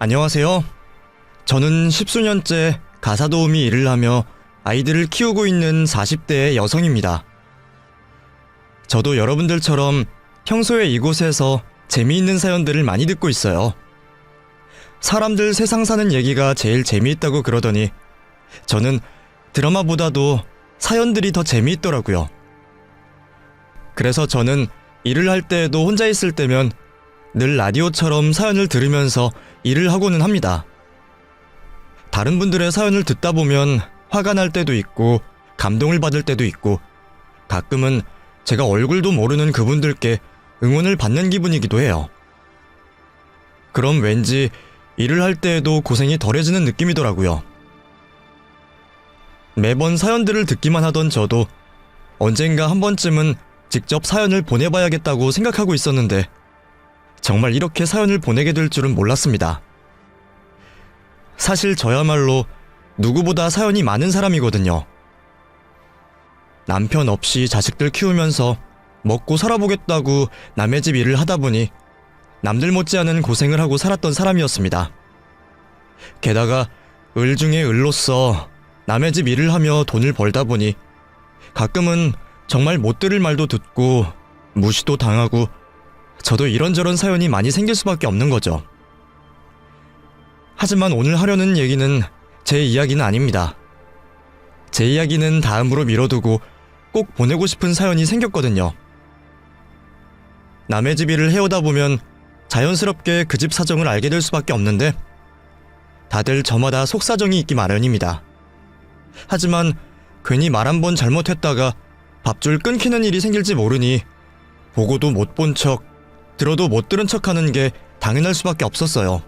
안녕하세요. 저는 십수년째 가사도우미 일을 하며 아이들을 키우고 있는 40대의 여성입니다. 저도 여러분들처럼 평소에 이곳에서 재미있는 사연들을 많이 듣고 있어요. 사람들 세상 사는 얘기가 제일 재미있다고 그러더니 저는 드라마보다도 사연들이 더 재미있더라고요. 그래서 저는 일을 할 때에도 혼자 있을 때면 늘 라디오처럼 사연을 들으면서 일을 하고는 합니다. 다른 분들의 사연을 듣다 보면 화가 날 때도 있고 감동을 받을 때도 있고 가끔은 제가 얼굴도 모르는 그분들께 응원을 받는 기분이기도 해요. 그럼 왠지 일을 할 때에도 고생이 덜해지는 느낌이더라고요. 매번 사연들을 듣기만 하던 저도 언젠가 한 번쯤은 직접 사연을 보내봐야겠다고 생각하고 있었는데 정말 이렇게 사연을 보내게 될 줄은 몰랐습니다. 사실 저야말로 누구보다 사연이 많은 사람이거든요. 남편 없이 자식들 키우면서 먹고 살아보겠다고 남의 집 일을 하다 보니 남들 못지않은 고생을 하고 살았던 사람이었습니다. 게다가 을 중에 을로서 남의 집 일을 하며 돈을 벌다 보니 가끔은 정말 못 들을 말도 듣고 무시도 당하고 저도 이런저런 사연이 많이 생길 수밖에 없는 거죠. 하지만 오늘 하려는 얘기는 제 이야기는 아닙니다. 제 이야기는 다음으로 미뤄두고 꼭 보내고 싶은 사연이 생겼거든요. 남의 집 일을 해오다 보면 자연스럽게 그 집 사정을 알게 될 수밖에 없는데 다들 저마다 속사정이 있기 마련입니다. 하지만 괜히 말 한 번 잘못했다가 밥줄 끊기는 일이 생길지 모르니 보고도 못 본 척, 들어도 못 들은 척하는 게 당연할 수밖에 없었어요.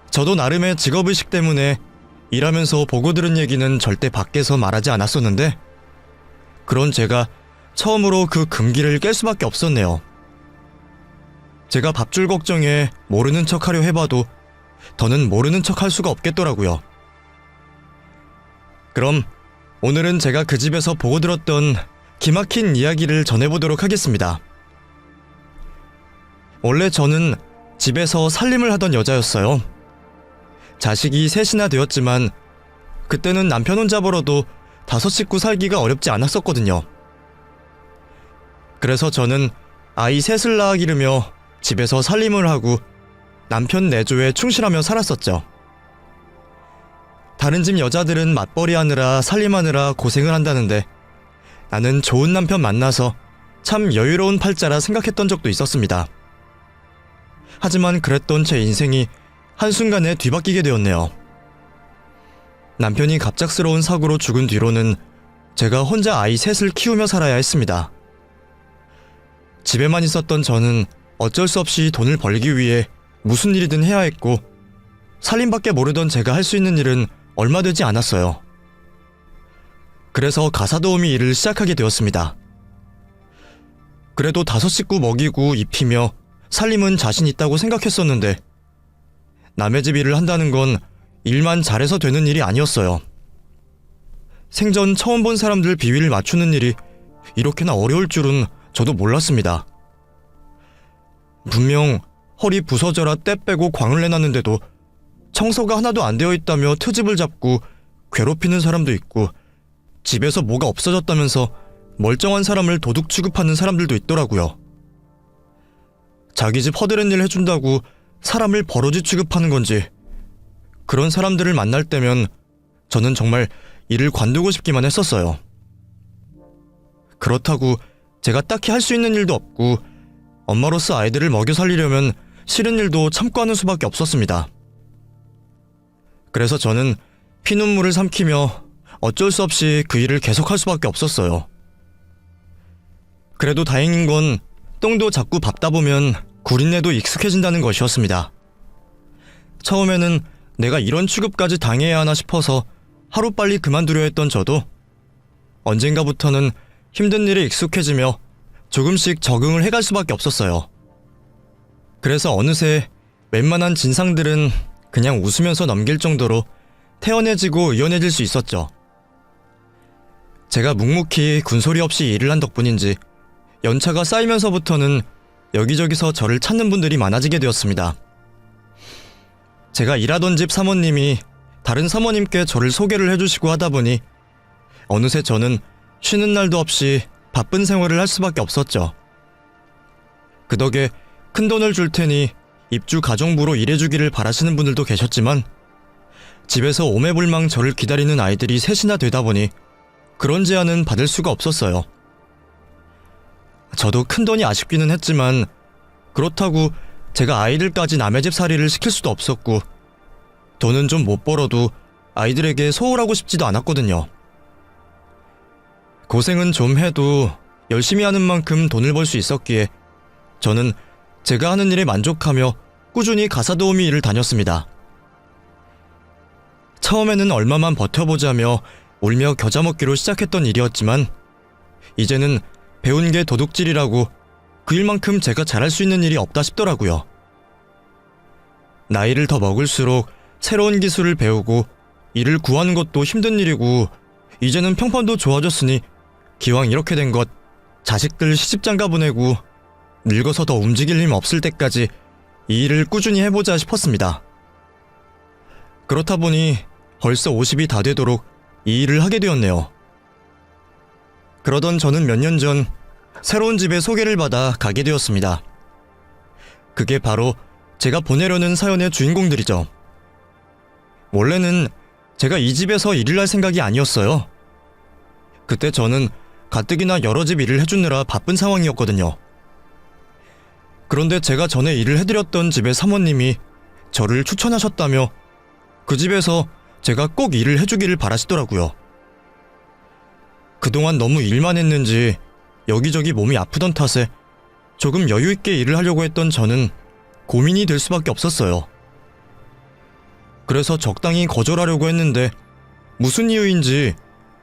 저도 나름의 직업의식 때문에 일하면서 보고 들은 얘기는 절대 밖에서 말하지 않았었는데 그런 제가 처음으로 그 금기를 깰 수밖에 없었네요. 제가 밥줄 걱정에 모르는 척하려 해봐도 더는 모르는 척할 수가 없겠더라고요. 그럼 오늘은 제가 그 집에서 보고 들었던 기막힌 이야기를 전해보도록 하겠습니다. 원래 저는 집에서 살림을 하던 여자였어요. 자식이 셋이나 되었지만 그때는 남편 혼자 벌어도 5 식구 살기가 어렵지 않았었거든요. 그래서 저는 아이 셋을 낳아 기르며 집에서 살림을 하고 남편 내조에 충실하며 살았었죠. 다른 집 여자들은 맞벌이 하느라 살림하느라 고생을 한다는데 나는 좋은 남편 만나서 참 여유로운 팔자라 생각했던 적도 있었습니다. 하지만 그랬던 제 인생이 한순간에 뒤바뀌게 되었네요. 남편이 갑작스러운 사고로 죽은 뒤로는 제가 혼자 아이 셋을 키우며 살아야 했습니다. 집에만 있었던 저는 어쩔 수 없이 돈을 벌기 위해 무슨 일이든 해야 했고 살림밖에 모르던 제가 할 수 있는 일은 얼마 되지 않았어요. 그래서 가사도우미 일을 시작하게 되었습니다. 그래도 5 식구 먹이고 입히며 살림은 자신 있다고 생각했었는데 남의 집 일을 한다는 건 일만 잘해서 되는 일이 아니었어요. 생전 처음 본 사람들 비위를 맞추는 일이 이렇게나 어려울 줄은 저도 몰랐습니다. 분명 허리 부서져라 때 빼고 광을 내놨는데도 청소가 하나도 안 되어 있다며 트집을 잡고 괴롭히는 사람도 있고 집에서 뭐가 없어졌다면서 멀쩡한 사람을 도둑 취급하는 사람들도 있더라고요. 자기 집 허드렛 일 해준다고 사람을 버러지 취급하는 건지 그런 사람들을 만날 때면 저는 정말 일을 관두고 싶기만 했었어요. 그렇다고 제가 딱히 할 수 있는 일도 없고 엄마로서 아이들을 먹여 살리려면 싫은 일도 참고 하는 수밖에 없었습니다. 그래서 저는 피눈물을 삼키며 어쩔 수 없이 그 일을 계속할 수밖에 없었어요. 그래도 다행인 건 똥도 자꾸 밟다 보면 구린내도 익숙해진다는 것이었습니다. 처음에는 내가 이런 취급까지 당해야 하나 싶어서 하루빨리 그만두려 했던 저도 언젠가부터는 힘든 일에 익숙해지며 조금씩 적응을 해갈 수밖에 없었어요. 그래서 어느새 웬만한 진상들은 그냥 웃으면서 넘길 정도로 태연해지고 의연해질 수 있었죠. 제가 묵묵히 군소리 없이 일을 한 덕분인지 연차가 쌓이면서부터는 여기저기서 저를 찾는 분들이 많아지게 되었습니다. 제가 일하던 집 사모님이 다른 사모님께 저를 소개를 해주시고 하다 보니 어느새 저는 쉬는 날도 없이 바쁜 생활을 할 수밖에 없었죠. 그 덕에 큰 돈을 줄 테니 입주 가정부로 일해주기를 바라시는 분들도 계셨지만 집에서 오매불망 저를 기다리는 아이들이 셋이나 되다 보니 그런 제안은 받을 수가 없었어요. 저도 큰 돈이 아쉽기는 했지만 그렇다고 제가 아이들까지 남의 집 살이를 시킬 수도 없었고 돈은 좀 못 벌어도 아이들에게 소홀하고 싶지도 않았거든요. 고생은 좀 해도 열심히 하는 만큼 돈을 벌 수 있었기에 저는 제가 하는 일에 만족하며 꾸준히 가사도우미 일을 다녔습니다. 처음에는 얼마만 버텨보자며 울며 겨자 먹기로 시작했던 일이었지만 이제는 배운 게 도둑질이라고 그 일만큼 제가 잘할 수 있는 일이 없다 싶더라고요. 나이를 더 먹을수록 새로운 기술을 배우고 일을 구하는 것도 힘든 일이고 이제는 평판도 좋아졌으니 기왕 이렇게 된 것 자식들 시집장가 보내고 늙어서 더 움직일 힘 없을 때까지 이 일을 꾸준히 해보자 싶었습니다. 그렇다 보니 벌써 50이 다 되도록 이 일을 하게 되었네요. 그러던 저는 몇 년 전 새로운 집에 소개를 받아 가게 되었습니다. 그게 바로 제가 보내려는 사연의 주인공들이죠. 원래는 제가 이 집에서 일을 할 생각이 아니었어요. 그때 저는 가뜩이나 여러 집 일을 해주느라 바쁜 상황이었거든요. 그런데 제가 전에 일을 해드렸던 집의 사모님이 저를 추천하셨다며 그 집에서 제가 꼭 일을 해주기를 바라시더라고요. 그동안 너무 일만 했는지 여기저기 몸이 아프던 탓에 조금 여유있게 일을 하려고 했던 저는 고민이 될 수밖에 없었어요. 그래서 적당히 거절하려고 했는데 무슨 이유인지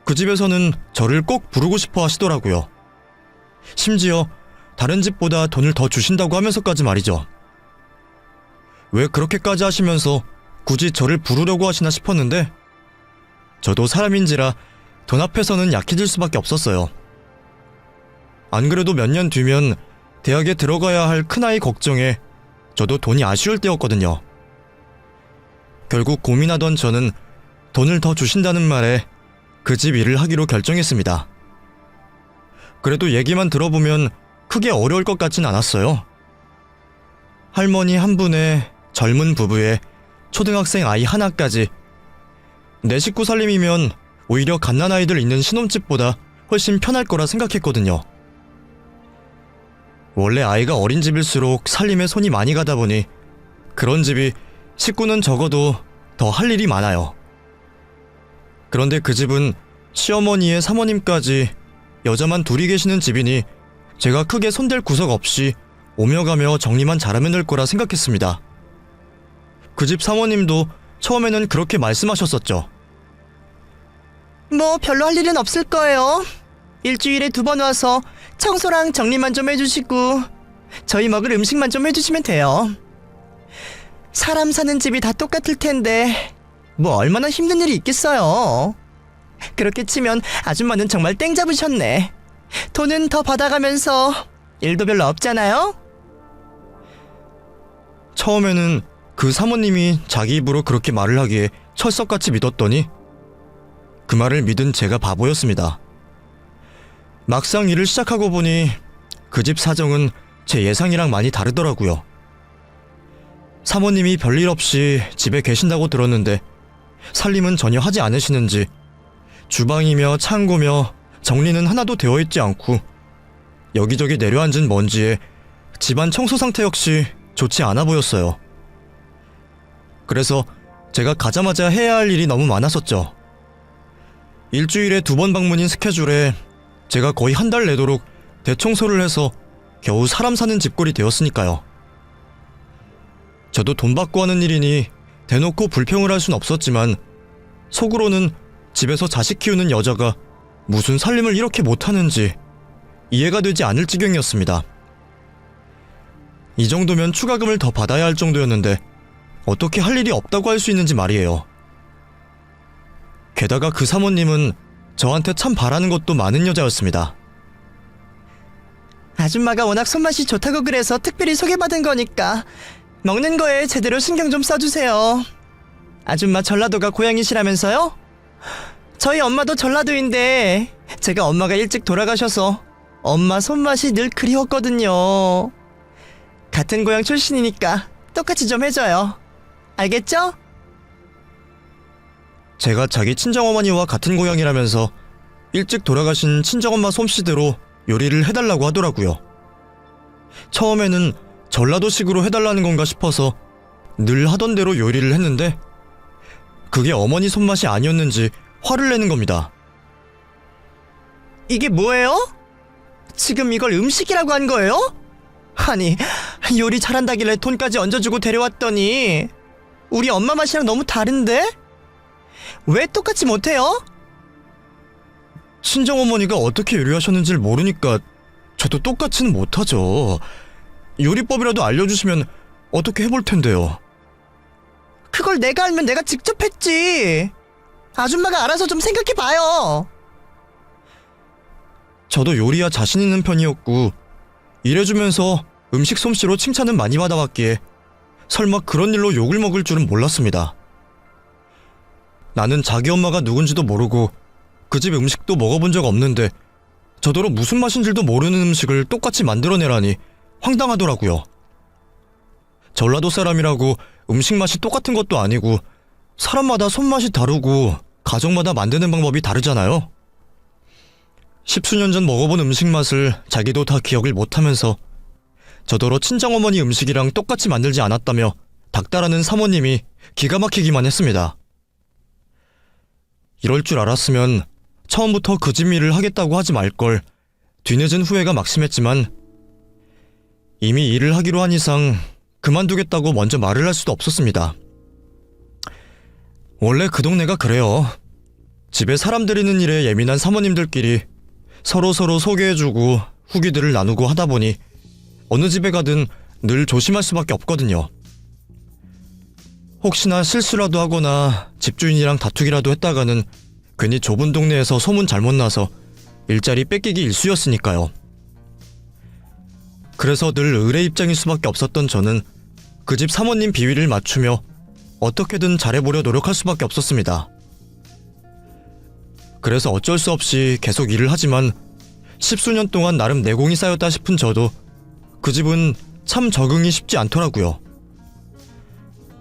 그 집에서는 저를 꼭 부르고 싶어 하시더라고요. 심지어 다른 집보다 돈을 더 주신다고 하면서까지 말이죠. 왜 그렇게까지 하시면서 굳이 저를 부르려고 하시나 싶었는데 저도 사람인지라 돈 앞에서는 약해질 수밖에 없었어요. 안 그래도 몇 년 뒤면 대학에 들어가야 할 큰아이 걱정에 저도 돈이 아쉬울 때였거든요. 결국 고민하던 저는 돈을 더 주신다는 말에 그 집 일을 하기로 결정했습니다. 그래도 얘기만 들어보면 크게 어려울 것 같진 않았어요. 할머니 한 분에 젊은 부부에 초등학생 아이 하나까지 내 식구 살림이면 오히려 갓난아이들 있는 신혼집보다 훨씬 편할 거라 생각했거든요. 원래 아이가 어린 집일수록 살림에 손이 많이 가다 보니 그런 집이 식구는 적어도 더 할 일이 많아요. 그런데 그 집은 시어머니의 사모님까지 여자만 둘이 계시는 집이니 제가 크게 손댈 구석 없이 오며 가며 정리만 잘하면 될 거라 생각했습니다. 그 집 사모님도 처음에는 그렇게 말씀하셨었죠. 뭐 별로 할 일은 없을 거예요. 일주일에 2번 와서 청소랑 정리만 좀 해주시고 저희 먹을 음식만 좀 해주시면 돼요. 사람 사는 집이 다 똑같을 텐데 뭐 얼마나 힘든 일이 있겠어요. 그렇게 치면 아줌마는 정말 땡 잡으셨네. 돈은 더 받아가면서 일도 별로 없잖아요. 처음에는 그 사모님이 자기 입으로 그렇게 말을 하기에 철석같이 믿었더니 그 말을 믿은 제가 바보였습니다. 막상 일을 시작하고 보니 그 집 사정은 제 예상이랑 많이 다르더라고요. 사모님이 별일 없이 집에 계신다고 들었는데 살림은 전혀 하지 않으시는지 주방이며 창고며 정리는 하나도 되어 있지 않고 여기저기 내려앉은 먼지에 집안 청소 상태 역시 좋지 않아 보였어요. 그래서 제가 가자마자 해야 할 일이 너무 많았었죠. 일주일에 2번 방문인 스케줄에 제가 거의 한 달 내도록 대청소를 해서 겨우 사람 사는 집꼴이 되었으니까요. 저도 돈 받고 하는 일이니 대놓고 불평을 할 순 없었지만 속으로는 집에서 자식 키우는 여자가 무슨 살림을 이렇게 못하는지 이해가 되지 않을 지경이었습니다. 이 정도면 추가금을 더 받아야 할 정도였는데 어떻게 할 일이 없다고 할 수 있는지 말이에요. 게다가 그 사모님은 저한테 참 바라는 것도 많은 여자였습니다. 아줌마가 워낙 손맛이 좋다고 그래서 특별히 소개받은 거니까 먹는 거에 제대로 신경 좀 써주세요. 아줌마 전라도가 고향이시라면서요? 저희 엄마도 전라도인데 제가 엄마가 일찍 돌아가셔서 엄마 손맛이 늘 그리웠거든요. 같은 고향 출신이니까 똑같이 좀 해줘요. 알겠죠? 제가 자기 친정어머니와 같은 고향이라면서 일찍 돌아가신 친정엄마 솜씨대로 요리를 해달라고 하더라고요. 처음에는 전라도식으로 해달라는 건가 싶어서 늘 하던 대로 요리를 했는데 그게 어머니 손맛이 아니었는지 화를 내는 겁니다. 이게 뭐예요? 지금 이걸 음식이라고 한 거예요? 아니, 요리 잘한다길래 돈까지 얹어주고 데려왔더니 우리 엄마 맛이랑 너무 다른데? 왜 똑같이 못해요? 친정어머니가 어떻게 요리하셨는지를 모르니까 저도 똑같이는 못하죠. 요리법이라도 알려주시면 어떻게 해볼 텐데요. 그걸 내가 알면 내가 직접 했지. 아줌마가 알아서 좀 생각해봐요. 저도 요리야 자신 있는 편이었고 일해주면서 음식 솜씨로 칭찬은 많이 받아왔기에 설마 그런 일로 욕을 먹을 줄은 몰랐습니다. 나는 자기 엄마가 누군지도 모르고 그 집 음식도 먹어본 적 없는데 저더러 무슨 맛인지도 모르는 음식을 똑같이 만들어내라니 황당하더라고요. 전라도 사람이라고 음식 맛이 똑같은 것도 아니고 사람마다 손맛이 다르고 가정마다 만드는 방법이 다르잖아요. 10수년 전 먹어본 음식 맛을 자기도 다 기억을 못하면서 저더러 친정어머니 음식이랑 똑같이 만들지 않았다며 닥달하는 사모님이 기가 막히기만 했습니다. 이럴 줄 알았으면 처음부터 그 집 일을 하겠다고 하지 말걸 뒤늦은 후회가 막심했지만 이미 일을 하기로 한 이상 그만두겠다고 먼저 말을 할 수도 없었습니다. 원래 그 동네가 그래요. 집에 사람 들이는 일에 예민한 사모님들끼리 서로서로 소개해주고 후기들을 나누고 하다 보니 어느 집에 가든 늘 조심할 수밖에 없거든요. 혹시나 실수라도 하거나 집주인이랑 다투기라도 했다가는 괜히 좁은 동네에서 소문 잘못 나서 일자리 뺏기기 일쑤였으니까요. 그래서 늘 의뢰 입장일 수밖에 없었던 저는 그 집 사모님 비위를 맞추며 어떻게든 잘해보려 노력할 수밖에 없었습니다. 그래서 어쩔 수 없이 계속 일을 하지만 10수년 동안 나름 내공이 쌓였다 싶은 저도 그 집은 참 적응이 쉽지 않더라고요.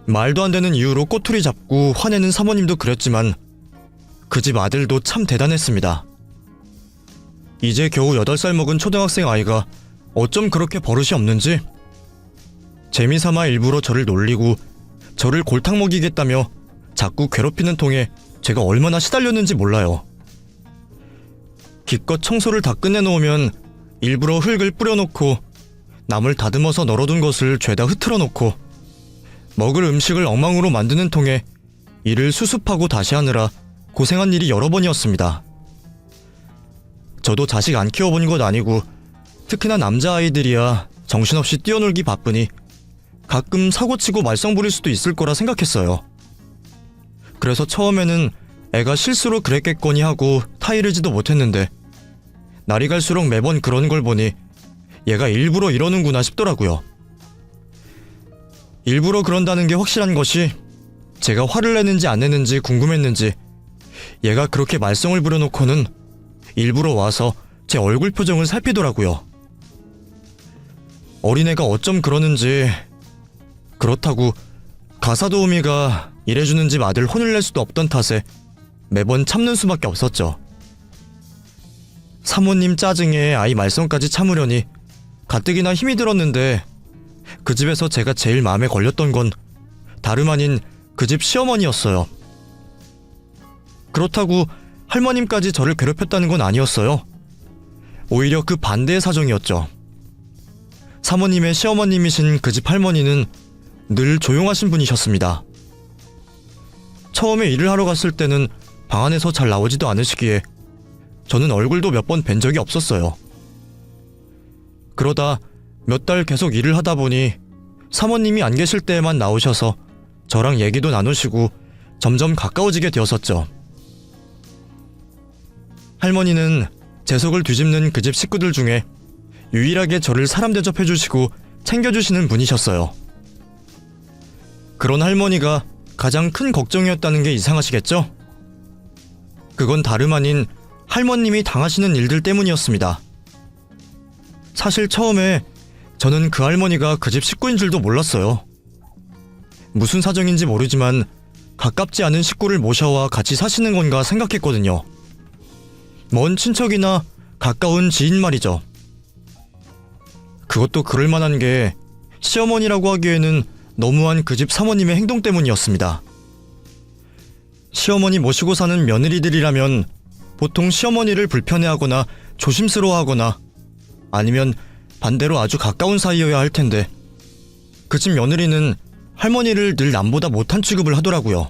말도 안 되는 이유로 꼬투리 잡고 화내는 사모님도 그랬지만 그 집 아들도 참 대단했습니다. 이제 겨우 8살 먹은 초등학생 아이가 어쩜 그렇게 버릇이 없는지 재미삼아 일부러 저를 놀리고 저를 골탕 먹이겠다며 자꾸 괴롭히는 통에 제가 얼마나 시달렸는지 몰라요. 기껏 청소를 다 끝내놓으면 일부러 흙을 뿌려놓고 남을 다듬어서 널어둔 것을 죄다 흐트러놓고 먹을 음식을 엉망으로 만드는 통에 이를 수습하고 다시 하느라 고생한 일이 여러 번이었습니다. 저도 자식 안 키워본 것 아니고 특히나 남자아이들이야 정신없이 뛰어놀기 바쁘니 가끔 사고치고 말썽 부릴 수도 있을 거라 생각했어요. 그래서 처음에는 애가 실수로 그랬겠거니 하고 타이르지도 못했는데 날이 갈수록 매번 그런 걸 보니 얘가 일부러 이러는구나 싶더라고요. 일부러 그런다는 게 확실한 것이 제가 화를 내는지 안 내는지 궁금했는지 얘가 그렇게 말썽을 부려놓고는 일부러 와서 제 얼굴 표정을 살피더라고요. 어린애가 어쩜 그러는지 그렇다고 가사도우미가 일해주는 집 아들 혼을 낼 수도 없던 탓에 매번 참는 수밖에 없었죠. 사모님 짜증에 아이 말썽까지 참으려니 가뜩이나 힘이 들었는데 그 집에서 제가 제일 마음에 걸렸던 건 다름 아닌 그 집 시어머니였어요. 그렇다고 할머님까지 저를 괴롭혔다는 건 아니었어요. 오히려 그 반대의 사정이었죠. 사모님의 시어머님이신 그 집 할머니는 늘 조용하신 분이셨습니다. 처음에 일을 하러 갔을 때는 방 안에서 잘 나오지도 않으시기에 저는 얼굴도 몇 번 뵌 적이 없었어요. 그러다 몇 달 계속 일을 하다 보니 사모님이 안 계실 때에만 나오셔서 저랑 얘기도 나누시고 점점 가까워지게 되었었죠. 할머니는 제 속을 뒤집는 그 집 식구들 중에 유일하게 저를 사람 대접해주시고 챙겨주시는 분이셨어요. 그런 할머니가 가장 큰 걱정이었다는 게 이상하시겠죠? 그건 다름 아닌 할머님이 당하시는 일들 때문이었습니다. 사실 처음에 저는 그 할머니가 그 집 식구인 줄도 몰랐어요. 무슨 사정인지 모르지만 가깝지 않은 식구를 모셔와 같이 사시는 건가 생각했거든요. 먼 친척이나 가까운 지인 말이죠. 그것도 그럴 만한 게 시어머니라고 하기에는 너무한 그 집 사모님의 행동 때문이었습니다. 시어머니 모시고 사는 며느리들이라면 보통 시어머니를 불편해하거나 조심스러워하거나 아니면 반대로 아주 가까운 사이여야 할 텐데 그 집 며느리는 할머니를 늘 남보다 못한 취급을 하더라고요.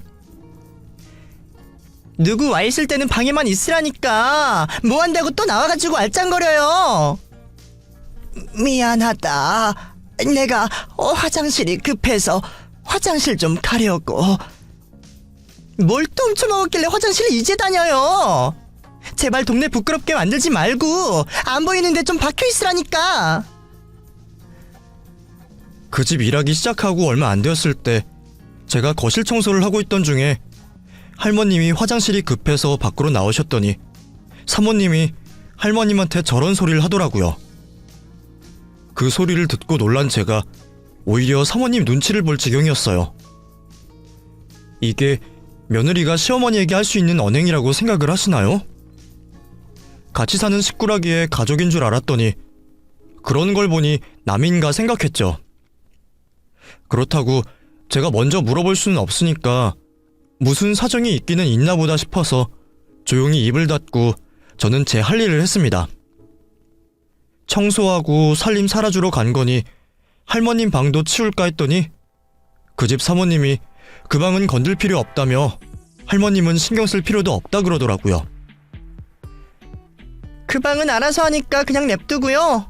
누구 와 있을 때는 방에만 있으라니까 뭐 한다고 또 나와가지고 알짱거려요. 미안하다. 내가 화장실이 급해서 화장실 좀 가려고. 뭘 또 훔쳐먹었길래 화장실을 이제 다녀요. 제발 동네 부끄럽게 만들지 말고 안 보이는데 좀 박혀있으라니까. 그 집 일하기 시작하고 얼마 안 되었을 때 제가 거실 청소를 하고 있던 중에 할머님이 화장실이 급해서 밖으로 나오셨더니 사모님이 할머님한테 저런 소리를 하더라고요. 그 소리를 듣고 놀란 제가 오히려 사모님 눈치를 볼 지경이었어요. 이게 며느리가 시어머니에게 할 수 있는 언행이라고 생각을 하시나요? 같이 사는 식구라기에 가족인 줄 알았더니 그런 걸 보니 남인가 생각했죠. 그렇다고 제가 먼저 물어볼 수는 없으니까 무슨 사정이 있기는 있나 보다 싶어서 조용히 입을 닫고 저는 제 할 일을 했습니다. 청소하고 살림 살아주러 간 거니 할머님 방도 치울까 했더니 그 집 사모님이 그 방은 건들 필요 없다며 할머님은 신경 쓸 필요도 없다 그러더라고요. 그 방은 알아서 하니까 그냥 냅두고요.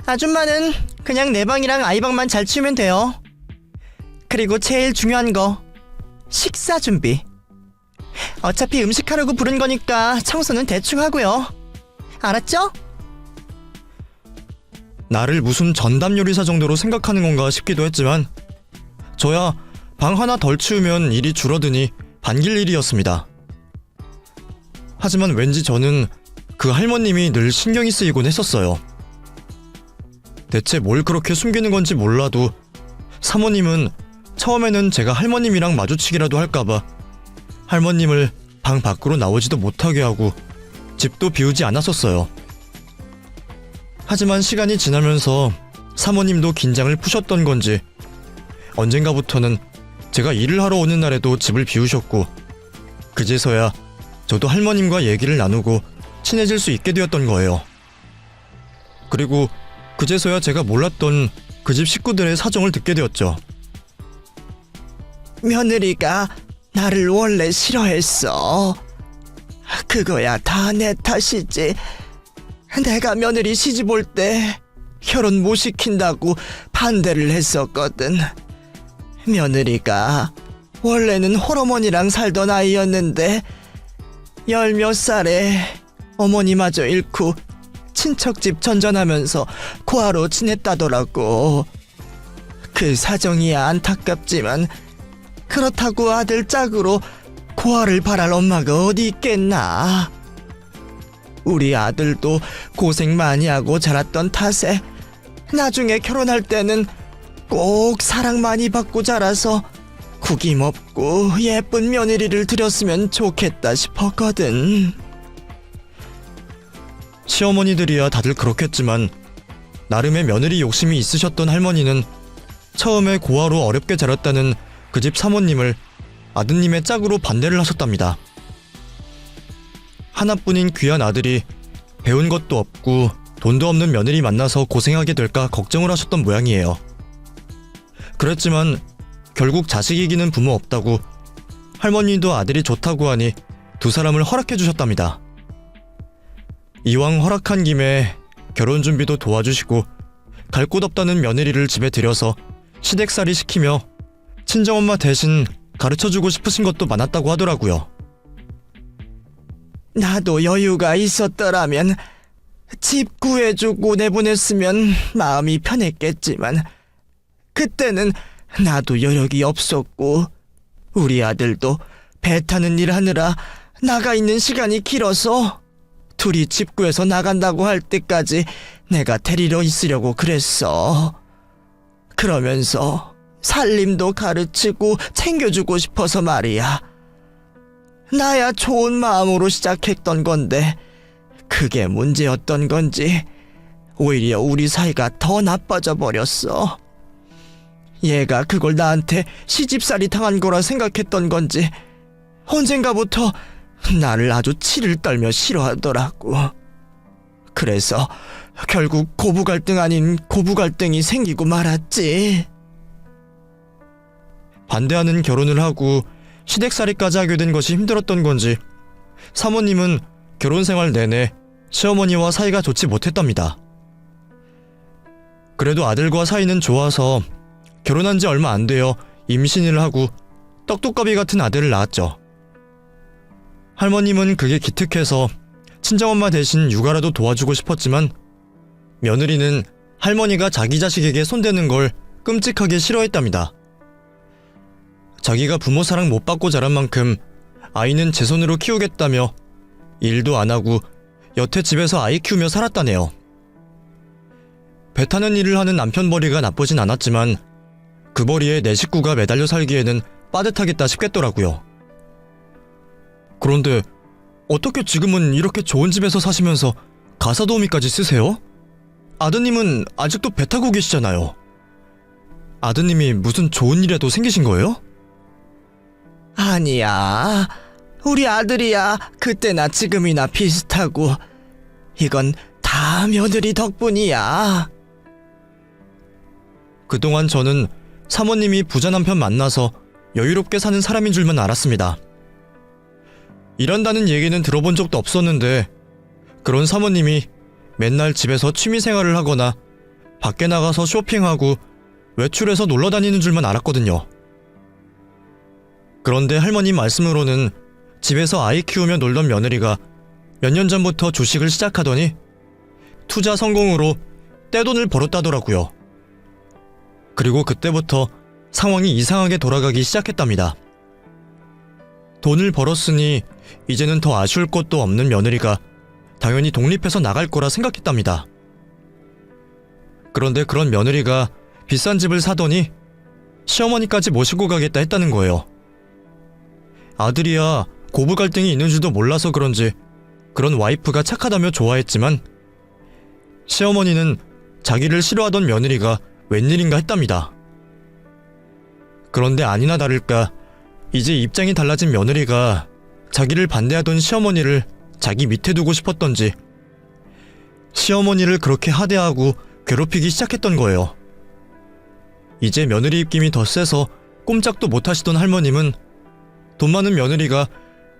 아줌마는 그냥 내 방이랑 아이 방만 잘 치우면 돼요. 그리고 제일 중요한 거 식사 준비. 어차피 음식하려고 부른 거니까 청소는 대충 하고요. 알았죠? 나를 무슨 전담 요리사 정도로 생각하는 건가 싶기도 했지만 저야 방 하나 덜 치우면 일이 줄어드니 반길 일이었습니다. 하지만 왠지 저는 그 할머님이 늘 신경이 쓰이곤 했었어요. 대체 뭘 그렇게 숨기는 건지 몰라도 사모님은 처음에는 제가 할머님이랑 마주치기라도 할까봐 할머님을 방 밖으로 나오지도 못하게 하고 집도 비우지 않았었어요. 하지만 시간이 지나면서 사모님도 긴장을 푸셨던 건지 언젠가부터는 제가 일을 하러 오는 날에도 집을 비우셨고 그제서야 저도 할머님과 얘기를 나누고 친해질 수 있게 되었던 거예요. 그리고 그제서야 제가 몰랐던 그 집 식구들의 사정을 듣게 되었죠. 며느리가 나를 원래 싫어했어. 그거야 다 내 탓이지. 내가 며느리 시집 올 때 결혼 못 시킨다고 반대를 했었거든. 며느리가 원래는 홀어머니랑 살던 아이였는데 10몇 살에 어머니마저 잃고 친척집 전전하면서 고아로 지냈다더라고. 그 사정이 안타깝지만 그렇다고 아들 짝으로 고아를 바랄 엄마가 어디 있겠나. 우리 아들도 고생 많이 하고 자랐던 탓에 나중에 결혼할 때는 꼭 사랑 많이 받고 자라서 구김없고 예쁜 며느리를 들였으면 좋겠다 싶었거든. 시어머니들이야 다들 그렇겠지만 나름의 며느리 욕심이 있으셨던 할머니는 처음에 고아로 어렵게 자랐다는 그 집 사모님을 아드님의 짝으로 반대를 하셨답니다. 하나뿐인 귀한 아들이 배운 것도 없고 돈도 없는 며느리 만나서 고생하게 될까 걱정을 하셨던 모양이에요. 그랬지만 결국 자식 이기는 부모 없다고 할머니도 아들이 좋다고 하니 두 사람을 허락해 주셨답니다. 이왕 허락한 김에 결혼 준비도 도와주시고 갈 곳 없다는 며느리를 집에 들여서 시댁살이 시키며 친정엄마 대신 가르쳐주고 싶으신 것도 많았다고 하더라고요. 나도 여유가 있었더라면 집 구해주고 내보냈으면 마음이 편했겠지만 그때는 나도 여력이 없었고 우리 아들도 배 타는 일 하느라 나가 있는 시간이 길어서 둘이 집 구해서 나간다고 할 때까지 내가 데리러 있으려고 그랬어. 그러면서 살림도 가르치고 챙겨주고 싶어서 말이야. 나야 좋은 마음으로 시작했던 건데 그게 문제였던 건지 오히려 우리 사이가 더 나빠져 버렸어. 얘가 그걸 나한테 시집살이 당한 거라 생각했던 건지 언젠가부터 나를 아주 치를 떨며 싫어하더라고. 그래서 결국 고부 갈등 아닌 고부 갈등이 생기고 말았지. 반대하는 결혼을 하고 시댁살이까지 하게 된 것이 힘들었던 건지 사모님은 결혼 생활 내내 시어머니와 사이가 좋지 못했답니다. 그래도 아들과 사이는 좋아서 결혼한 지 얼마 안 되어 임신을 하고 떡두꺼비 같은 아들을 낳았죠. 할머님은 그게 기특해서 친정엄마 대신 육아라도 도와주고 싶었지만 며느리는 할머니가 자기 자식에게 손대는 걸 끔찍하게 싫어했답니다. 자기가 부모 사랑 못 받고 자란 만큼 아이는 제 손으로 키우겠다며 일도 안 하고 여태 집에서 아이 키우며 살았다네요. 배 타는 일을 하는 남편 벌이가 나쁘진 않았지만 그 벌이에 내 식구가 매달려 살기에는 빠듯하겠다 싶겠더라고요. 그런데 어떻게 지금은 이렇게 좋은 집에서 사시면서 가사도우미까지 쓰세요? 아드님은 아직도 배 타고 계시잖아요. 아드님이 무슨 좋은 일이라도 생기신 거예요? 아니야. 우리 아들이야 그때나 지금이나 비슷하고 이건 다 며느리 덕분이야. 그동안 저는 사모님이 부자 남편 만나서 여유롭게 사는 사람인 줄만 알았습니다. 일한다는 얘기는 들어본 적도 없었는데 그런 사모님이 맨날 집에서 취미생활을 하거나 밖에 나가서 쇼핑하고 외출해서 놀러 다니는 줄만 알았거든요. 그런데 할머님 말씀으로는 집에서 아이 키우며 놀던 며느리가 몇 년 전부터 주식을 시작하더니 투자 성공으로 떼돈을 벌었다더라고요. 그리고 그때부터 상황이 이상하게 돌아가기 시작했답니다. 돈을 벌었으니 이제는 더 아쉬울 것도 없는 며느리가 당연히 독립해서 나갈 거라 생각했답니다. 그런데 그런 며느리가 비싼 집을 사더니 시어머니까지 모시고 가겠다 했다는 거예요. 아들이야 고부 갈등이 있는 줄도 몰라서 그런지 그런 와이프가 착하다며 좋아했지만 시어머니는 자기를 싫어하던 며느리가 웬일인가 했답니다. 그런데 아니나 다를까 이제 입장이 달라진 며느리가 자기를 반대하던 시어머니를 자기 밑에 두고 싶었던지 시어머니를 그렇게 하대하고 괴롭히기 시작했던 거예요. 이제 며느리 입김이 더 세서 꼼짝도 못하시던 할머님은 돈 많은 며느리가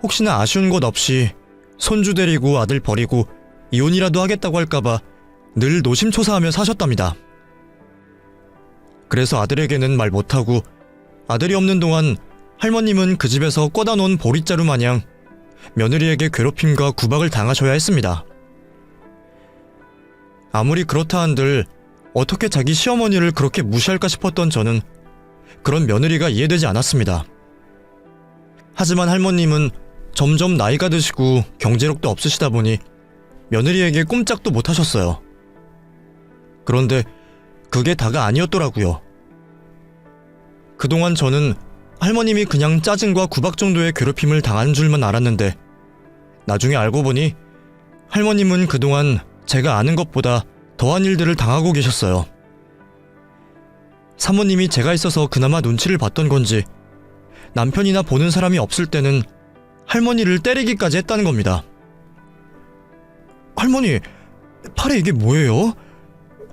혹시나 아쉬운 것 없이 손주 데리고 아들 버리고 이혼이라도 하겠다고 할까봐 늘 노심초사하며 사셨답니다. 그래서 아들에게는 말 못하고 아들이 없는 동안 할머님은 그 집에서 꿔다 놓은 보릿자루 마냥 며느리에게 괴롭힘과 구박을 당하셔야 했습니다. 아무리 그렇다 한들 어떻게 자기 시어머니를 그렇게 무시할까 싶었던 저는 그런 며느리가 이해되지 않았습니다. 하지만 할머님은 점점 나이가 드시고 경제력도 없으시다 보니 며느리에게 꼼짝도 못하셨어요. 그런데 그게 다가 아니었더라고요. 그동안 저는 할머님이 그냥 짜증과 구박 정도의 괴롭힘을 당한 줄만 알았는데 나중에 알고 보니 할머님은 그동안 제가 아는 것보다 더한 일들을 당하고 계셨어요. 사모님이 제가 있어서 그나마 눈치를 봤던 건지 남편이나 보는 사람이 없을 때는 할머니를 때리기까지 했다는 겁니다. 할머니, 팔에 이게 뭐예요?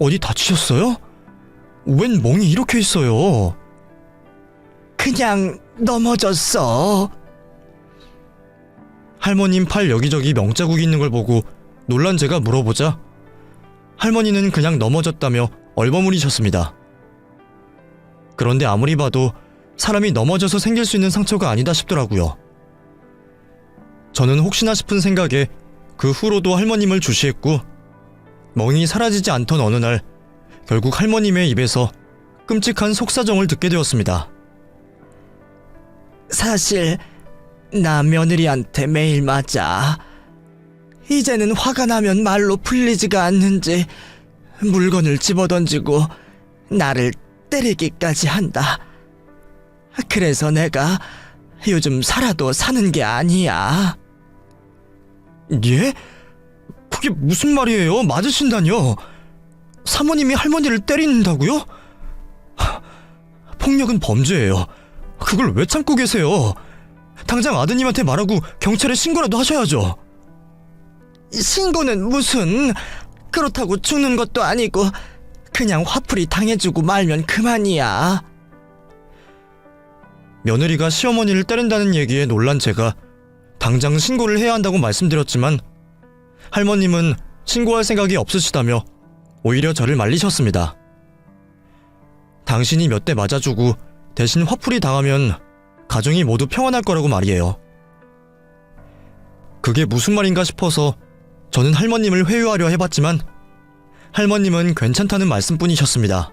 어디 다치셨어요? 웬 멍이 이렇게 있어요? 그냥 넘어졌어. 할머님 팔 여기저기 명자국이 있는 걸 보고 놀란 제가 물어보자 할머니는 그냥 넘어졌다며 얼버무리셨습니다. 그런데 아무리 봐도 사람이 넘어져서 생길 수 있는 상처가 아니다 싶더라고요. 저는 혹시나 싶은 생각에 그 후로도 할머님을 주시했고 멍이 사라지지 않던 어느 날 결국 할머님의 입에서 끔찍한 속사정을 듣게 되었습니다. 사실 나 며느리한테 매일 맞아. 이제는 화가 나면 말로 풀리지가 않는지 물건을 집어던지고 나를 때리기까지 한다. 그래서 내가 요즘 살아도 사는 게 아니야. 예? 그게 무슨 말이에요? 맞으신다뇨? 사모님이 할머니를 때린다고요? 폭력은 범죄예요. 그걸 왜 참고 계세요? 당장 아드님한테 말하고 경찰에 신고라도 하셔야죠. 신고는 무슨... 그렇다고 죽는 것도 아니고 그냥 화풀이 당해주고 말면 그만이야. 며느리가 시어머니를 때린다는 얘기에 놀란 제가 당장 신고를 해야 한다고 말씀드렸지만 할머님은 신고할 생각이 없으시다며 오히려 저를 말리셨습니다. 당신이 몇 대 맞아주고 대신 화풀이 당하면 가정이 모두 평안할 거라고 말이에요. 그게 무슨 말인가 싶어서 저는 할머님을 회유하려 해봤지만 할머님은 괜찮다는 말씀뿐이셨습니다.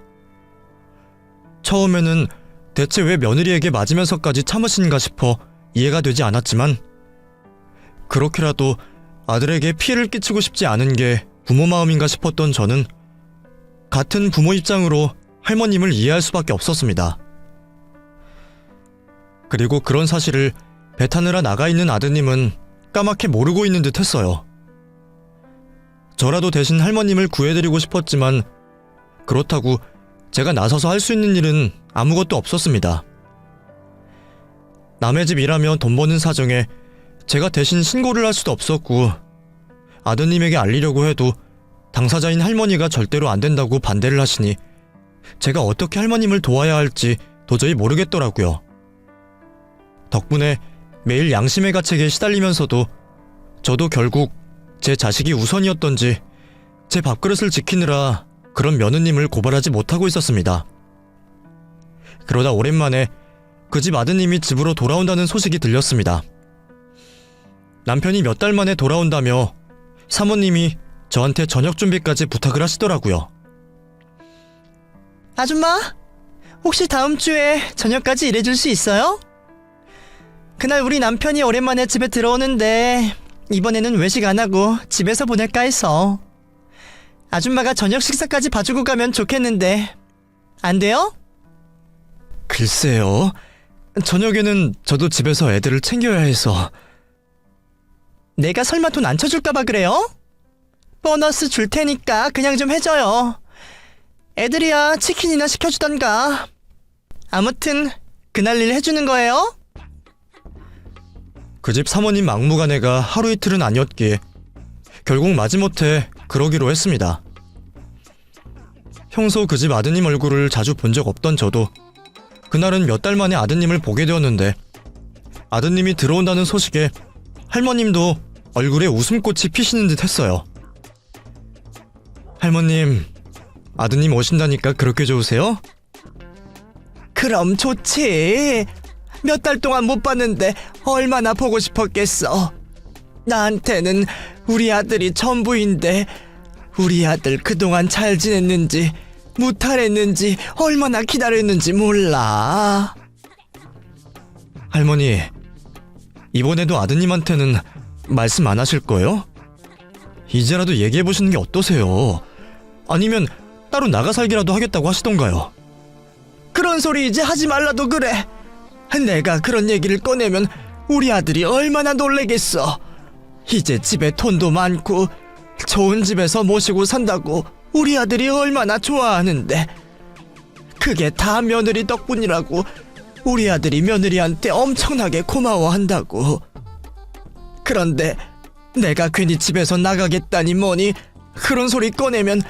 처음에는 대체 왜 며느리에게 맞으면서까지 참으시는가 싶어 이해가 되지 않았지만 그렇게라도 아들에게 피해를 끼치고 싶지 않은 게 부모 마음인가 싶었던 저는 같은 부모 입장으로 할머님을 이해할 수밖에 없었습니다. 그리고 그런 사실을 배타느라 나가 있는 아드님은 까맣게 모르고 있는 듯 했어요. 저라도 대신 할머님을 구해드리고 싶었지만 그렇다고 제가 나서서 할 수 있는 일은 아무것도 없었습니다. 남의 집 일하며 돈 버는 사정에 제가 대신 신고를 할 수도 없었고 아드님에게 알리려고 해도 당사자인 할머니가 절대로 안 된다고 반대를 하시니 제가 어떻게 할머님을 도와야 할지 도저히 모르겠더라고요. 덕분에 매일 양심의 가책에 시달리면서도 저도 결국 제 자식이 우선이었던지 제 밥그릇을 지키느라 그런 며느님을 고발하지 못하고 있었습니다. 그러다 오랜만에 그 집 아드님이 집으로 돌아온다는 소식이 들렸습니다. 남편이 몇 달 만에 돌아온다며 사모님이 저한테 저녁 준비까지 부탁을 하시더라고요. 아줌마, 혹시 다음 주에 저녁까지 일해줄 수 있어요? 그날 우리 남편이 오랜만에 집에 들어오는데 이번에는 외식 안 하고 집에서 보낼까 해서. 아줌마가 저녁 식사까지 봐주고 가면 좋겠는데 안 돼요? 글쎄요. 저녁에는 저도 집에서 애들을 챙겨야 해서. 내가 설마 돈 안 쳐줄까봐 그래요? 보너스 줄 테니까 그냥 좀 해줘요. 애들이야 치킨이나 시켜주던가. 아무튼 그날 일 해주는 거예요? 그 집 사모님 막무가내가 하루 이틀은 아니었기에 결국 마지못해 그러기로 했습니다. 평소 그 집 아드님 얼굴을 자주 본 적 없던 저도 그날은 몇 달 만에 아드님을 보게 되었는데 아드님이 들어온다는 소식에 할머님도 얼굴에 웃음꽃이 피시는 듯 했어요. 할머님, 아드님 오신다니까 그렇게 좋으세요? 그럼 좋지. 몇 달 동안 못 봤는데 얼마나 보고 싶었겠어. 나한테는 우리 아들이 전부인데 우리 아들 그동안 잘 지냈는지 무탈했는지 얼마나 기다렸는지 몰라. 할머니, 이번에도 아드님한테는 말씀 안 하실 거예요? 이제라도 얘기해보시는 게 어떠세요? 아니면 따로 나가 살기라도 하겠다고 하시던가요? 그런 소리 이제 하지 말라도 그래. 내가 그런 얘기를 꺼내면 우리 아들이 얼마나 놀래겠어. 이제 집에 돈도 많고 좋은 집에서 모시고 산다고 우리 아들이 얼마나 좋아하는데. 그게 다 며느리 덕분이라고 우리 아들이 며느리한테 엄청나게 고마워한다고. 그런데 내가 괜히 집에서 나가겠다니 뭐니 그런 소리 꺼내면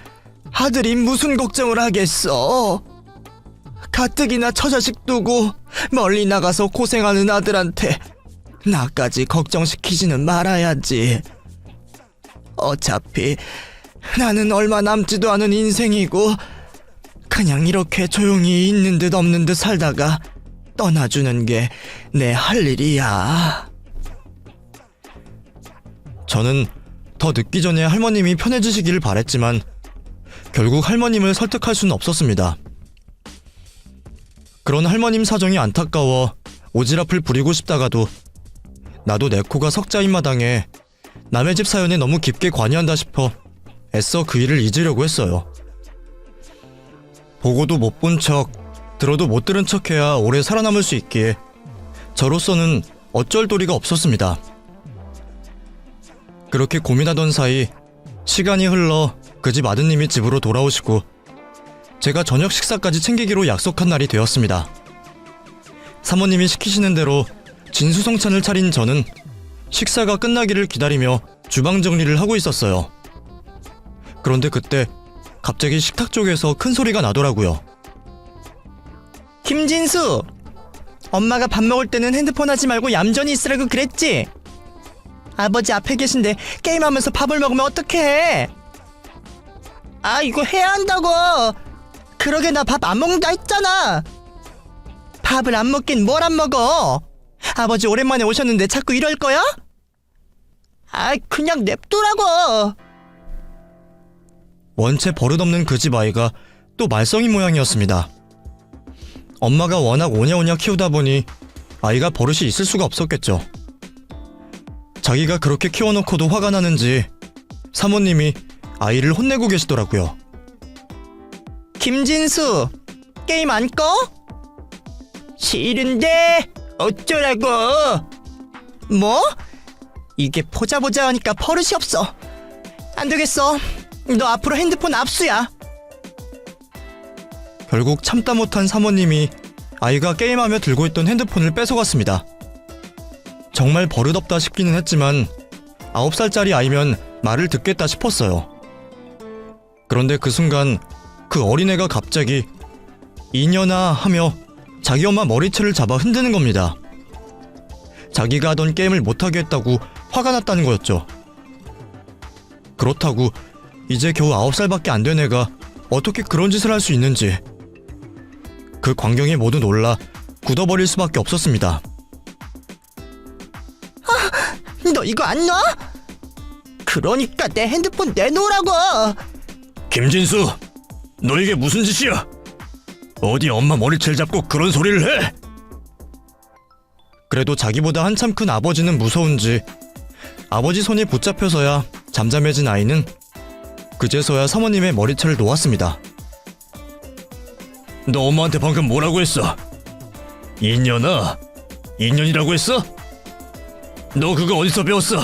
아들이 무슨 걱정을 하겠어. 가뜩이나 처자식 두고 멀리 나가서 고생하는 아들한테 나까지 걱정시키지는 말아야지. 어차피 나는 얼마 남지도 않은 인생이고 그냥 이렇게 조용히 있는 듯 없는 듯 살다가 떠나주는 게 내 할 일이야. 저는 더 늦기 전에 할머님이 편해지시기를 바랬지만 결국 할머님을 설득할 수는 없었습니다. 그런 할머님 사정이 안타까워 오지랖을 부리고 싶다가도 나도 내 코가 석자인 마당에 남의 집 사연에 너무 깊게 관여한다 싶어 애써 그 일을 잊으려고 했어요. 보고도 못 본 척, 들어도 못 들은 척해야 오래 살아남을 수 있기에 저로서는 어쩔 도리가 없었습니다. 그렇게 고민하던 사이 시간이 흘러 그 집 아드님이 집으로 돌아오시고 제가 저녁 식사까지 챙기기로 약속한 날이 되었습니다. 사모님이 시키시는 대로 진수성찬을 차린 저는 식사가 끝나기를 기다리며 주방 정리를 하고 있었어요. 그런데 그때 갑자기 식탁 쪽에서 큰 소리가 나더라고요. 김진수! 엄마가 밥 먹을 때는 핸드폰 하지 말고 얌전히 있으라고 그랬지? 아버지 앞에 계신데 게임하면서 밥을 먹으면 어떡해? 아, 이거 해야 한다고! 그러게 나 밥 안 먹는다 했잖아! 밥을 안 먹긴 뭘 안 먹어! 아버지 오랜만에 오셨는데 자꾸 이럴 거야? 아, 그냥 냅두라고! 원체 버릇없는 그 집 아이가 또 말썽인 모양이었습니다. 엄마가 워낙 오냐오냐 키우다 보니 아이가 버릇이 있을 수가 없었겠죠. 자기가 그렇게 키워놓고도 화가 나는지 사모님이 아이를 혼내고 계시더라고요. 김진수, 게임 안 꺼? 싫은데 어쩌라고? 뭐? 이게 보자 하니까 버릇이 없어. 안 되겠어. 너 앞으로 핸드폰 압수야. 결국 참다 못한 사모님이 아이가 게임하며 들고 있던 핸드폰을 뺏어갔습니다. 정말 버릇없다 싶기는 했지만 9살짜리 아이면 말을 듣겠다 싶었어요. 그런데 그 순간 그 어린애가 갑자기 이년아 하며 자기 엄마 머리채를 잡아 흔드는 겁니다. 자기가 하던 게임을 못하게 했다고 화가 났다는 거였죠. 그렇다고 이제 겨우 9살밖에 안 된 애가 어떻게 그런 짓을 할 수 있는지 그 광경에 모두 놀라 굳어버릴 수밖에 없었습니다. 너 이거 안 놔? 그러니까 내 핸드폰 내놓으라고. 김진수, 너 이게 무슨 짓이야? 어디 엄마 머리채를 잡고 그런 소리를 해? 그래도 자기보다 한참 큰 아버지는 무서운지 아버지 손이 붙잡혀서야 잠잠해진 아이는 그제서야 사모님의 머리채를 놓았습니다. 너 엄마한테 방금 뭐라고 했어? 인연아? 인연이라고 했어? 너 그거 어디서 배웠어?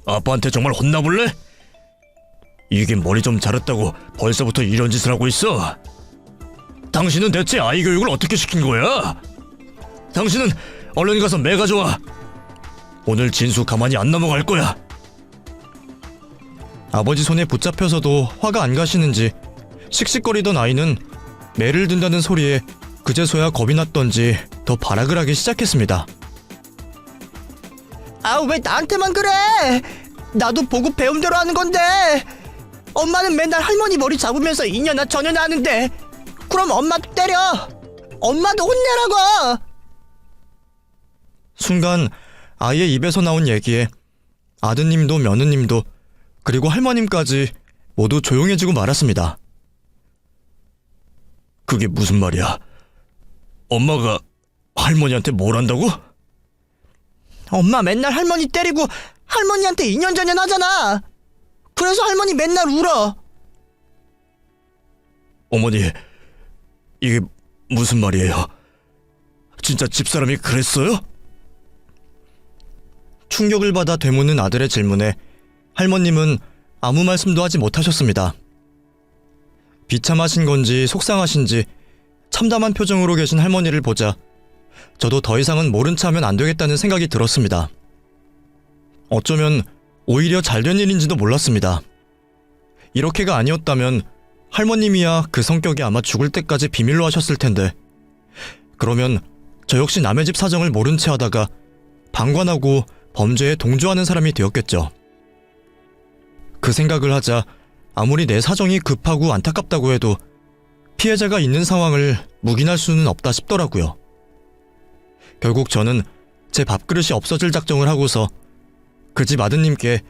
아빠한테 정말 혼나볼래? 이게 머리 좀 자랐다고 벌써부터 이런 짓을 하고 있어? 당신은 대체 아이 교육을 어떻게 시킨 거야? 당신은 얼른 가서 매 가져와. 오늘 진수 가만히 안 넘어갈 거야. 아버지 손에 붙잡혀서도 화가 안 가시는지 씩씩거리던 아이는 매를 든다는 소리에 그제서야 겁이 났던지 더 발악을 하기 시작했습니다. 아, 왜 나한테만 그래? 나도 보고 배운 대로 하는 건데. 엄마는 맨날 할머니 머리 잡으면서 이년아 저년아 하는데 그럼 엄마도 때려. 엄마도 혼내라고. 순간 아이의 입에서 나온 얘기에 아드님도 며느님도 그리고 할머님까지 모두 조용해지고 말았습니다. 그게 무슨 말이야? 엄마가 할머니한테 뭘 한다고? 엄마 맨날 할머니 때리고 할머니한테 이년저년 하잖아. 그래서 할머니 맨날 울어. 어머니, 이게 무슨 말이에요? 진짜 집사람이 그랬어요? 충격을 받아 되묻는 아들의 질문에 할머님은 아무 말씀도 하지 못하셨습니다. 비참하신 건지 속상하신지 참담한 표정으로 계신 할머니를 보자 저도 더 이상은 모른 체 하면 안 되겠다는 생각이 들었습니다. 어쩌면 오히려 잘된 일인지도 몰랐습니다. 이렇게가 아니었다면 할머님이야 그 성격이 아마 죽을 때까지 비밀로 하셨을 텐데 그러면 저 역시 남의 집 사정을 모른 채 하다가 방관하고 범죄에 동조하는 사람이 되었겠죠. 그 생각을 하자 아무리 내 사정이 급하고 안타깝다고 해도 피해자가 있는 상황을 묵인할 수는 없다 싶더라고요. 결국 저는 제 밥그릇이 없어질 작정을 하고서 그 집 아드님께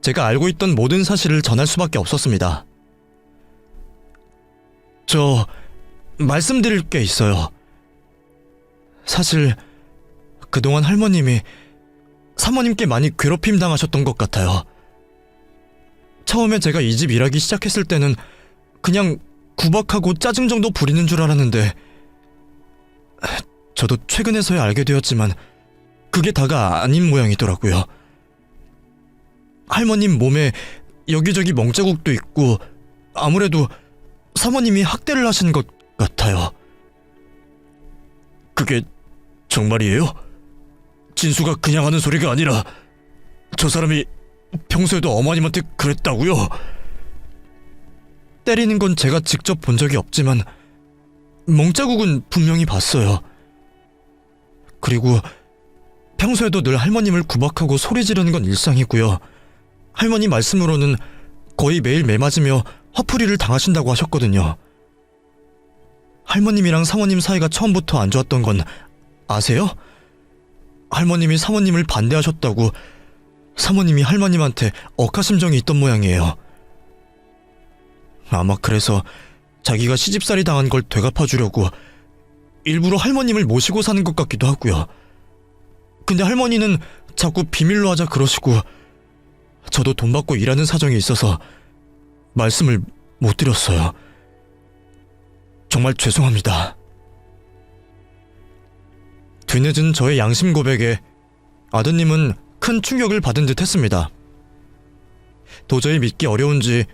제가 알고 있던 모든 사실을 전할 수밖에 없었습니다. 저 말씀드릴 게 있어요. 사실 그동안 할머님이 사모님께 많이 괴롭힘 당하셨던 것 같아요. 처음에 제가 이 집 일하기 시작했을 때는 그냥 구박하고 짜증 정도 부리는 줄 알았는데, 저도 최근에서야 알게 되었지만 그게 다가 아닌 모양이더라고요. 할머님 몸에 여기저기 멍자국도 있고 아무래도 사모님이 학대를 하신 것 같아요. 그게 정말이에요? 진수가 그냥 하는 소리가 아니라 저 사람이 평소에도 어머님한테 그랬다고요? 때리는 건 제가 직접 본 적이 없지만 멍자국은 분명히 봤어요. 그리고 평소에도 늘 할머님을 구박하고 소리 지르는 건 일상이고요. 할머니 말씀으로는 거의 매일 매맞으며 화풀이를 당하신다고 하셨거든요. 할머님이랑 사모님 사이가 처음부터 안 좋았던 건 아세요? 할머님이 사모님을 반대하셨다고 사모님이 할머님한테 억하심정이 있던 모양이에요. 아마 그래서 자기가 시집살이 당한 걸 되갚아주려고 일부러 할머님을 모시고 사는 것 같기도 하고요. 근데 할머니는 자꾸 비밀로 하자 그러시고 저도 돈 받고 일하는 사정이 있어서 말씀을 못 드렸어요. 정말 죄송합니다. 뒤늦은 저의 양심 고백에 아드님은 큰 충격을 받은 듯 했습니다. 도저히 믿기 어려운지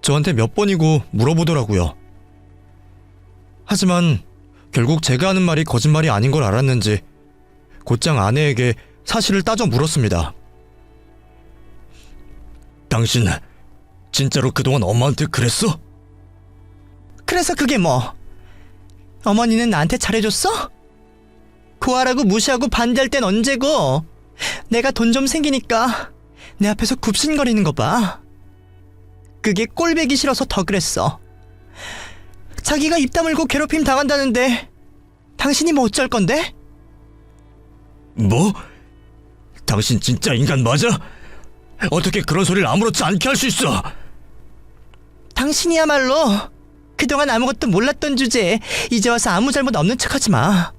저한테 몇 번이고 물어보더라고요. 하지만 결국 제가 하는 말이 거짓말이 아닌 걸 알았는지 곧장 아내에게 사실을 따져 물었습니다. 당신 진짜로 그동안 엄마한테 그랬어? 그래서 그게 뭐? 어머니는 나한테 잘해줬어? 구하라고 무시하고 반대할 땐 언제고? 내가 돈 좀 생기니까 내 앞에서 굽신거리는 거 봐. 그게 꼴배기 싫어서 더 그랬어. 자기가 입 다물고 괴롭힘 당한다는데 당신이 뭐 어쩔 건데? 뭐? 당신 진짜 인간 맞아? 어떻게 그런 소리를 아무렇지 않게 할 수 있어? 당신이야말로 그동안 아무것도 몰랐던 주제에 이제 와서 아무 잘못 없는 척하지 마.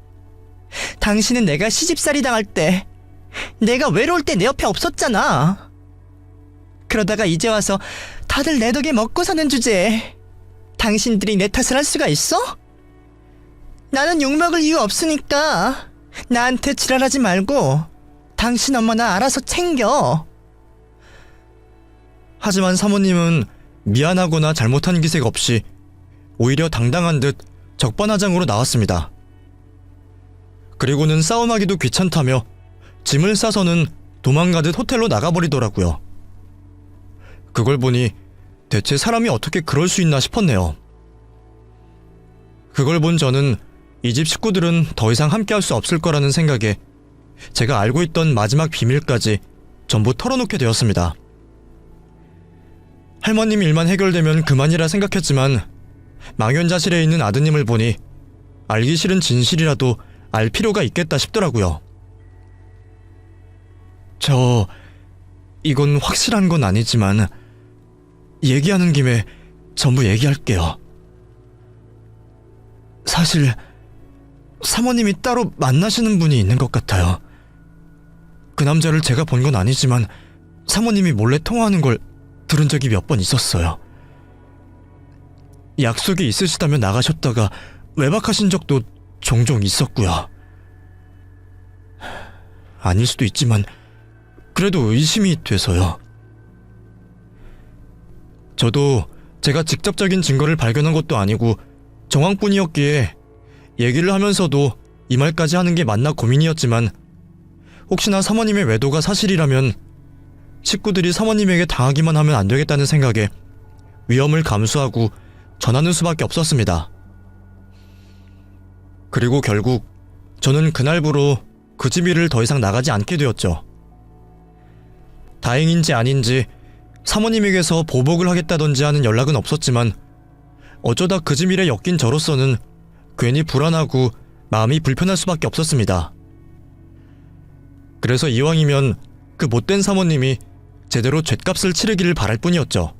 당신은 내가 시집살이 당할 때, 내가 외로울 때 내 옆에 없었잖아. 그러다가 이제 와서 다들 내 덕에 먹고 사는 주제에 당신들이 내 탓을 할 수가 있어? 나는 욕먹을 이유 없으니까 나한테 지랄하지 말고 당신 엄마나 알아서 챙겨. 하지만 사모님은 미안하거나 잘못한 기색 없이 오히려 당당한 듯 적반하장으로 나왔습니다. 그리고는 싸움하기도 귀찮다며 짐을 싸서는 도망가듯 호텔로 나가버리더라고요. 그걸 보니 대체 사람이 어떻게 그럴 수 있나 싶었네요. 그걸 본 저는 이 집 식구들은 더 이상 함께할 수 없을 거라는 생각에 제가 알고 있던 마지막 비밀까지 전부 털어놓게 되었습니다. 할머님 일만 해결되면 그만이라 생각했지만 망연자실해 있는 아드님을 보니 알기 싫은 진실이라도 알 필요가 있겠다 싶더라고요. 이건 확실한 건 아니지만 얘기하는 김에 전부 얘기할게요. 사실 사모님이 따로 만나시는 분이 있는 것 같아요. 그 남자를 제가 본 건 아니지만 사모님이 몰래 통화하는 걸 들은 적이 몇 번 있었어요. 약속이 있으시다며 나가셨다가 외박하신 적도 종종 있었고요. 아닐 수도 있지만 그래도 의심이 돼서요. 저도 제가 직접적인 증거를 발견한 것도 아니고 정황뿐이었기에 얘기를 하면서도 이 말까지 하는 게 맞나 고민이었지만 혹시나 사모님의 외도가 사실이라면 식구들이 사모님에게 당하기만 하면 안 되겠다는 생각에 위험을 감수하고 전하는 수밖에 없었습니다. 그리고 결국 저는 그날부로 그 집 일을 더 이상 나가지 않게 되었죠. 다행인지 아닌지 사모님에게서 보복을 하겠다던지 하는 연락은 없었지만 어쩌다 그 집 일에 엮인 저로서는 괜히 불안하고 마음이 불편할 수밖에 없었습니다. 그래서 이왕이면 그 못된 사모님이 제대로 죗값을 치르기를 바랄 뿐이었죠.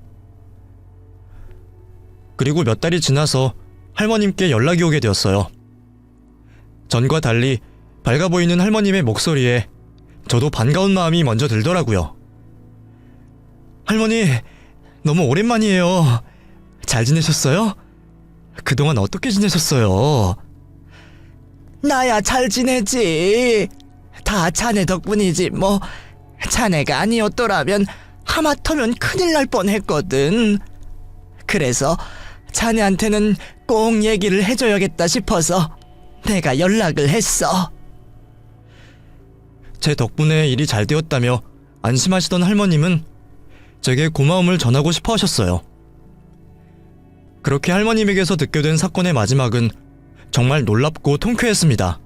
그리고 몇 달이 지나서 할머님께 연락이 오게 되었어요. 전과 달리 밝아 보이는 할머님의 목소리에 저도 반가운 마음이 먼저 들더라고요. 할머니, 너무 오랜만이에요. 잘 지내셨어요? 그동안 어떻게 지내셨어요? 나야 잘 지내지. 다 자네 덕분이지 뭐. 자네가 아니었더라면 하마터면 큰일 날 뻔했거든. 그래서 자네한테는 꼭 얘기를 해줘야겠다 싶어서 내가 연락을 했어. 제 덕분에 일이 잘 되었다며 안심하시던 할머님은 제게 고마움을 전하고 싶어 하셨어요. 그렇게 할머님에게서 듣게 된 사건의 마지막은 정말 놀랍고 통쾌했습니다.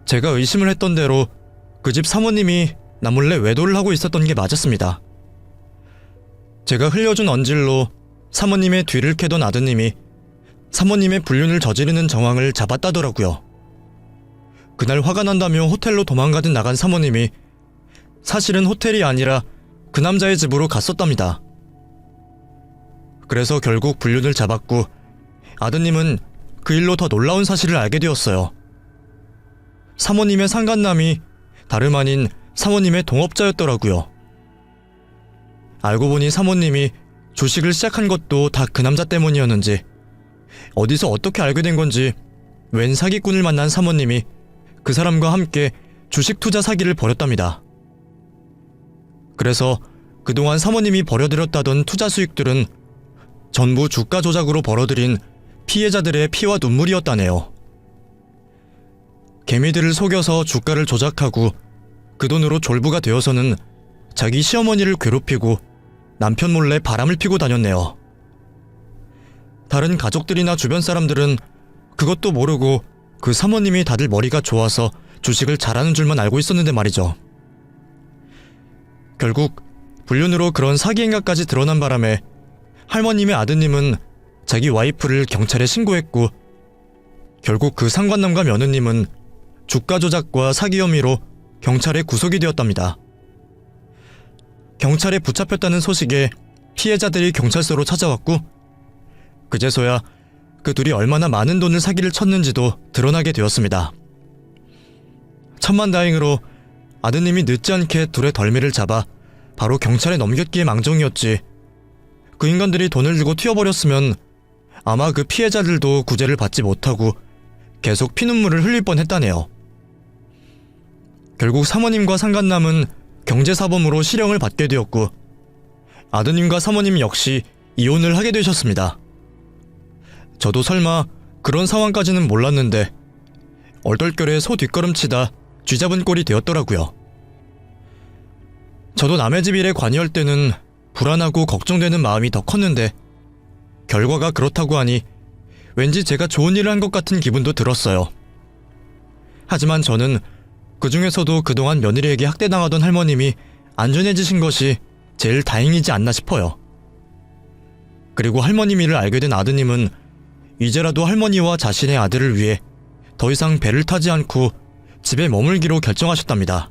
제가 의심을 했던 대로 그 집 사모님이 나 몰래 외도를 하고 있었던 게 맞았습니다. 제가 흘려준 언질로 사모님의 뒤를 캐던 아드님이 사모님의 불륜을 저지르는 정황을 잡았다더라고요. 그날 화가 난다며 호텔로 도망가듯 나간 사모님이 사실은 호텔이 아니라 그 남자의 집으로 갔었답니다. 그래서 결국 불륜을 잡았고 아드님은 그 일로 더 놀라운 사실을 알게 되었어요. 사모님의 상간남이 다름 아닌 사모님의 동업자였더라고요. 알고 보니 사모님이 주식을 시작한 것도 다 그 남자 때문이었는지 어디서 어떻게 알게 된 건지 웬 사기꾼을 만난 사모님이 그 사람과 함께 주식 투자 사기를 벌였답니다. 그래서 그동안 사모님이 벌여들였다던 투자 수익들은 전부 주가 조작으로 벌어들인 피해자들의 피와 눈물이었다네요. 개미들을 속여서 주가를 조작하고 그 돈으로 졸부가 되어서는 자기 시어머니를 괴롭히고 남편 몰래 바람을 피고 다녔네요. 다른 가족들이나 주변 사람들은 그것도 모르고 그 사모님이 다들 머리가 좋아서 주식을 잘하는 줄만 알고 있었는데 말이죠. 결국 불륜으로 그런 사기 행각까지 드러난 바람에 할머님의 아드님은 자기 와이프를 경찰에 신고했고 결국 그 상관남과 며느님은 주가 조작과 사기 혐의로 경찰에 구속이 되었답니다. 경찰에 붙잡혔다는 소식에 피해자들이 경찰서로 찾아왔고 그제서야 그 둘이 얼마나 많은 돈을 사기를 쳤는지도 드러나게 되었습니다. 천만다행으로 아드님이 늦지 않게 둘의 덜미를 잡아 바로 경찰에 넘겼기에 망정이었지 그 인간들이 돈을 주고 튀어버렸으면 아마 그 피해자들도 구제를 받지 못하고 계속 피눈물을 흘릴 뻔했다네요. 결국 사모님과 상간남은 경제사범으로 실형을 받게 되었고 아드님과 사모님 역시 이혼을 하게 되셨습니다. 저도 설마 그런 상황까지는 몰랐는데 얼떨결에 소 뒷걸음치다 쥐잡은 꼴이 되었더라고요. 저도 남의 집 일에 관여할 때는 불안하고 걱정되는 마음이 더 컸는데 결과가 그렇다고 하니 왠지 제가 좋은 일을 한 것 같은 기분도 들었어요. 하지만 저는 그 중에서도 그동안 며느리에게 학대당하던 할머님이 안전해지신 것이 제일 다행이지 않나 싶어요. 그리고 할머님 일을 알게 된 아드님은 이제라도 할머니와 자신의 아들을 위해 더 이상 배를 타지 않고 집에 머물기로 결정하셨답니다.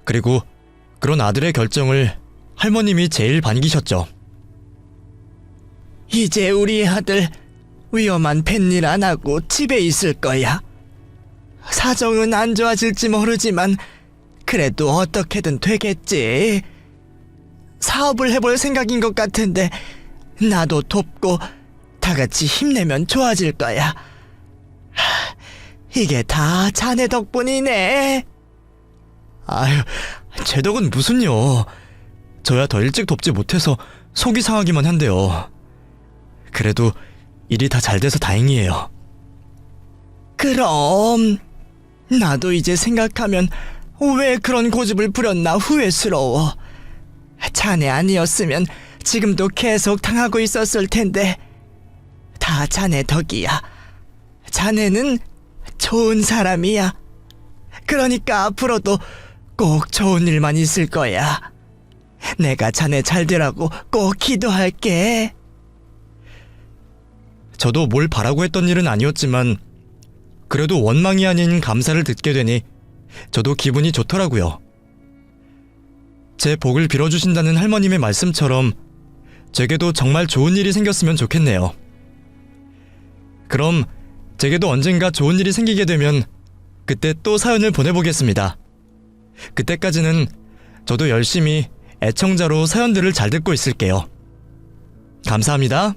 그리고 그런 아들의 결정을 할머님이 제일 반기셨죠. 이제 우리 아들 위험한 뱃일 안 하고 집에 있을 거야. 사정은 안 좋아질지 모르지만 그래도 어떻게든 되겠지. 사업을 해볼 생각인 것 같은데 나도 돕고 다 같이 힘내면 좋아질 거야. 이게 다 자네 덕분이네. 아유, 제 덕은 무슨요. 저야 더 일찍 돕지 못해서 속이 상하기만 한데요. 그래도 일이 다 잘 돼서 다행이에요. 그럼 나도 이제 생각하면 왜 그런 고집을 부렸나 후회스러워. 자네 아니었으면 지금도 계속 당하고 있었을 텐데 다 자네 덕이야. 자네는 좋은 사람이야. 그러니까 앞으로도 꼭 좋은 일만 있을 거야. 내가 자네 잘 되라고 꼭 기도할게. 저도 뭘 바라고 했던 일은 아니었지만 그래도 원망이 아닌 감사를 듣게 되니 저도 기분이 좋더라고요. 제 복을 빌어주신다는 할머님의 말씀처럼 제게도 정말 좋은 일이 생겼으면 좋겠네요. 그럼 제게도 언젠가 좋은 일이 생기게 되면 그때 또 사연을 보내보겠습니다. 그때까지는 저도 열심히 애청자로 사연들을 잘 듣고 있을게요. 감사합니다.